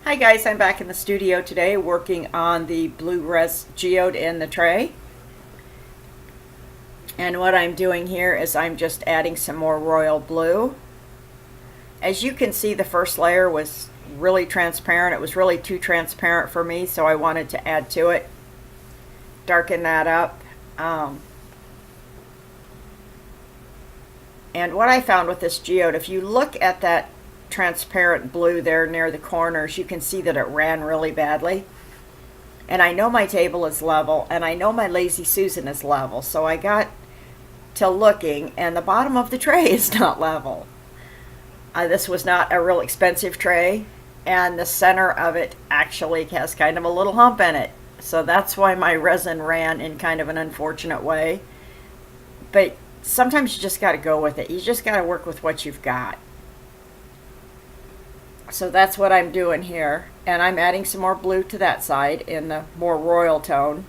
Hi guys, I'm back in the studio today working on the blue res geode in the tray. And what I'm doing here is I'm just adding some more royal blue. As you can see, the first layer was really transparent. It was really too transparent for me, so I wanted to add to it, darken that up. And what I found with this geode, if you look at that transparent blue there near the corners, you can see that it ran really badly. And I know my table is level, and I know my Lazy Susan is level, so I got to looking, and the bottom of the tray is not level. This was not a real expensive tray, and the center of it actually has kind of a little hump in it. So that's why my resin ran in kind of an unfortunate way. But sometimes you just got to go with it. You just got to work with what you've got. So that's what I'm doing here. And I'm adding some more blue to that side in the more royal tone.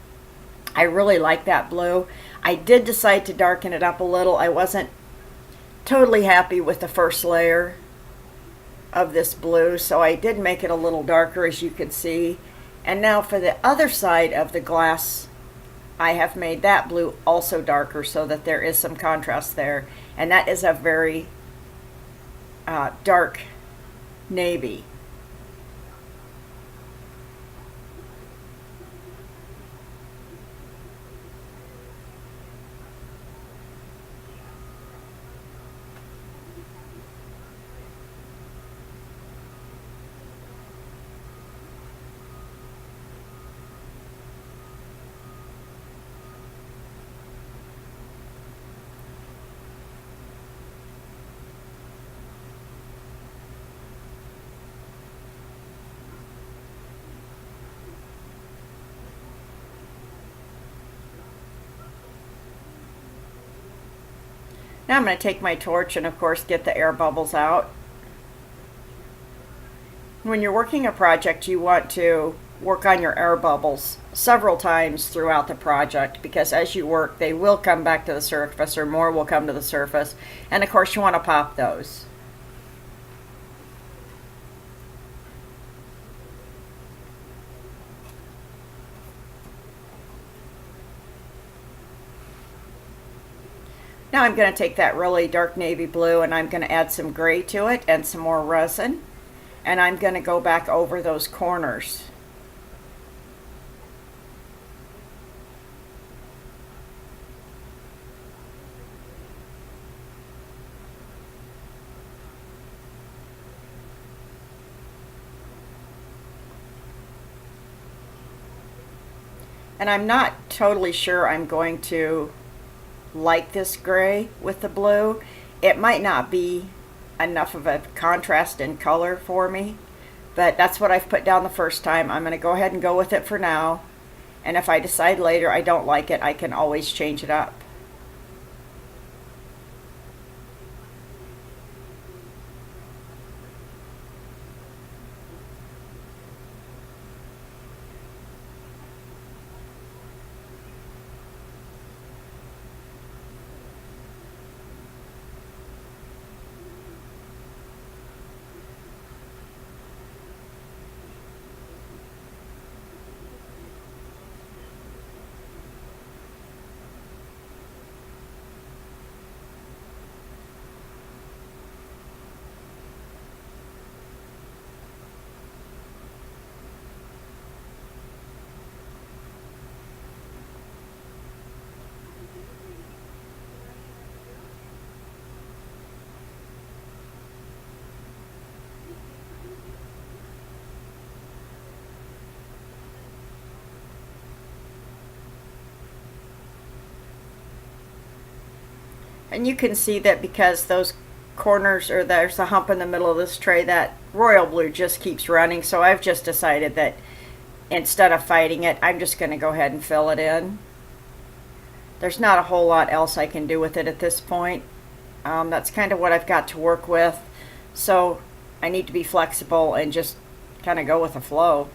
I really like that blue. I did decide to darken it up a little. I wasn't totally happy with the first layer of this blue, so I did make it a little darker, as you can see. And now for the other side of the glass, I have made that blue also darker so that there is some contrast there. And that is a very dark navy. Now I'm going to take my torch and of course get the air bubbles out. When you're working a project, you want to work on your air bubbles several times throughout the project, because as you work they will come back to the surface, or more will come to the surface, and of course you want to pop those. Now I'm going to take that really dark navy blue and I'm going to add some gray to it and some more resin, and I'm going to go back over those corners. And I'm not totally sure I'm going to like this gray with the blue. It might not be enough of a contrast in color for me, but that's what I've put down the first time. I'm going to go ahead and go with it for now, and if I decide later I don't like it, I can always change it up. And you can see that because those corners, or there's a hump in the middle of this tray, that royal blue just keeps running. So I've just decided that instead of fighting it, I'm just going to go ahead and fill it in. There's not a whole lot else I can do with it at this point. That's kind of what I've got to work with. So I need to be flexible and just kind of go with the flow.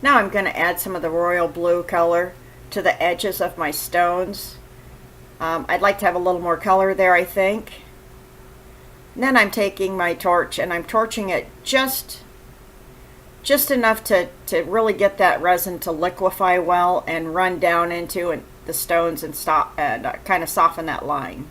Now I'm going to add some of the royal blue color to the edges of my stones. I'd like to have a little more color there, I think. And then I'm taking my torch and I'm torching it just enough to really get that resin to liquefy well and run down into the stones and stop and kind of soften that line.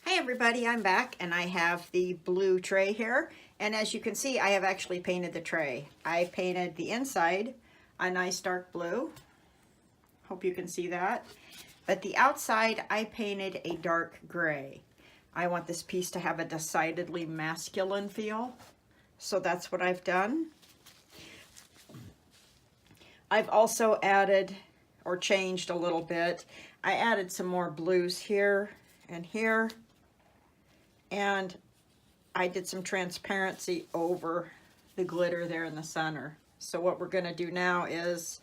Hi everybody, I'm back and I have the blue tray here, and as you can see I have actually painted the tray. I painted the inside a nice dark blue. Hope you can see that. But the outside I painted a dark gray. I want this piece to have a decidedly masculine feel, so that's what I've done. I've also added or changed a little bit. I added some more blues here and here, and I did some transparency over the glitter there in the center. So what we're going to do now is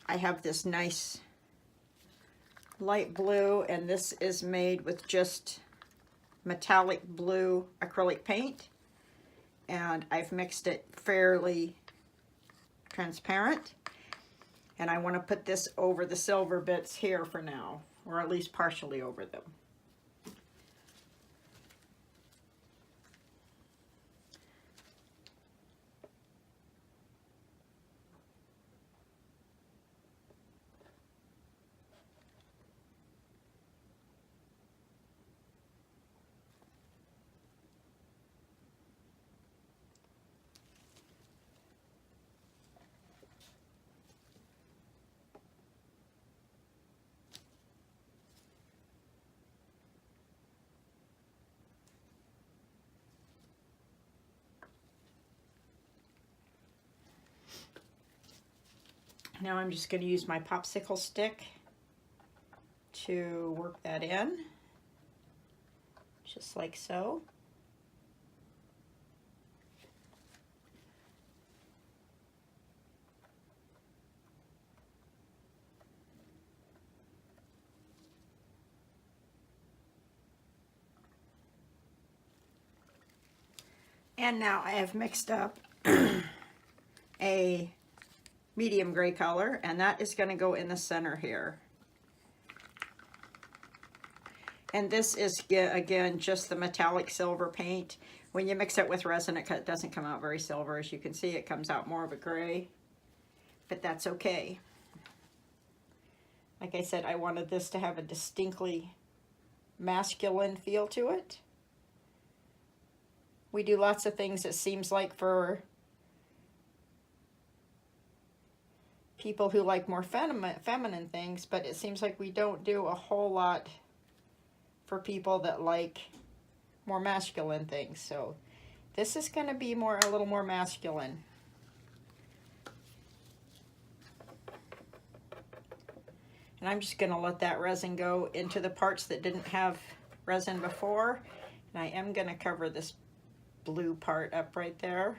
I have this nice light blue, and this is made with just metallic blue acrylic paint, and I've mixed it fairly transparent, and I want to put this over the silver bits here for now, or at least partially over them. Now I'm just going to use my popsicle stick to work that in, just like so. And now I have mixed up a medium gray color, and that is going to go in the center here. And this is, again, just the metallic silver paint. When you mix it with resin, it doesn't come out very silver. As you can see, it comes out more of a gray, but that's okay. Like I said, I wanted this to have a distinctly masculine feel to it. We do lots of things, it seems like, for people who like more feminine things, but it seems like we don't do a whole lot for people that like more masculine things. So this is going to be a little more masculine. And I'm just going to let that resin go into the parts that didn't have resin before. And I am going to cover this blue part up right there.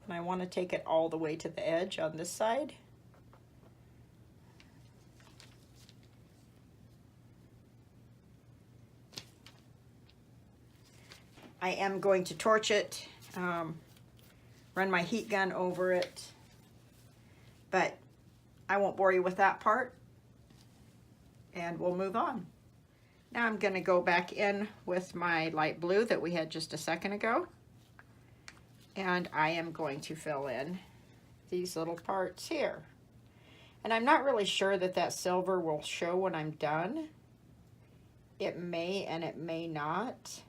And I want to take it all the way to the edge on this side. I am going to torch it, run my heat gun over it, but I won't bore you with that part, and we'll move on. Now I'm going to go back in with my light blue that we had just a second ago, and I am going to fill in these little parts here. And I'm not really sure that that silver will show when I'm done. It may and it may not.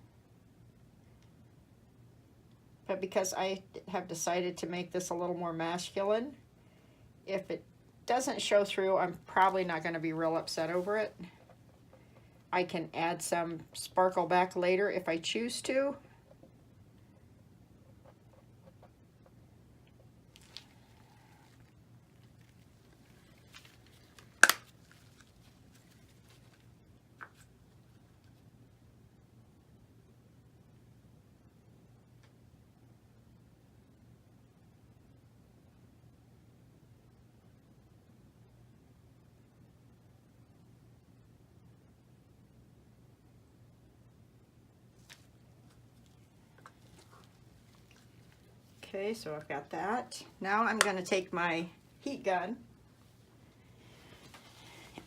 But because I have decided to make this a little more masculine, if it doesn't show through, I'm probably not going to be real upset over it. I can add some sparkle back later if I choose to. Okay, so I've got that. Now I'm going to take my heat gun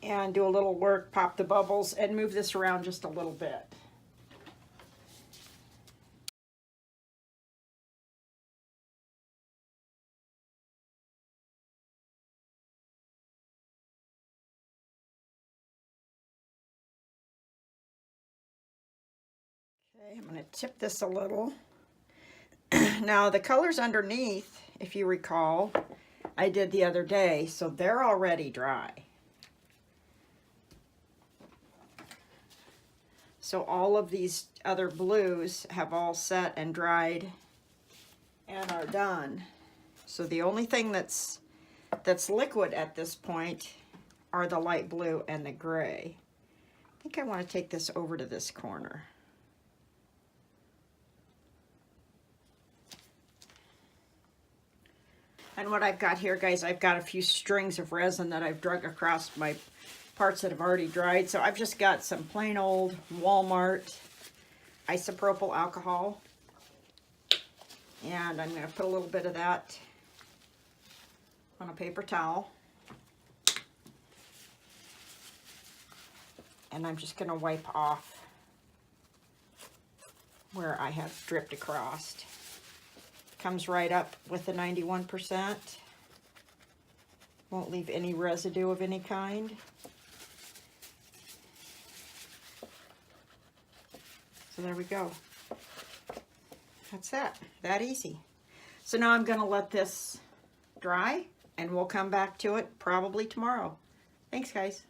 and do a little work, pop the bubbles, and move this around just a little bit. Okay, I'm going to tip this a little. Now the colors underneath, if you recall, I did the other day, so they're already dry. So all of these other blues have all set and dried and are done. So the only thing that's liquid at this point are the light blue and the gray. I think I want to take this over to this corner. And what I've got here, guys, I've got a few strings of resin that I've drug across my parts that have already dried. So I've just got some plain old Walmart isopropyl alcohol. And I'm going to put a little bit of that on a paper towel. And I'm just going to wipe off where I have dripped across. Comes right up with the 91%. Won't leave any residue of any kind. So there we go. That's that easy. So now I'm going to let this dry and we'll come back to it probably tomorrow. Thanks, guys.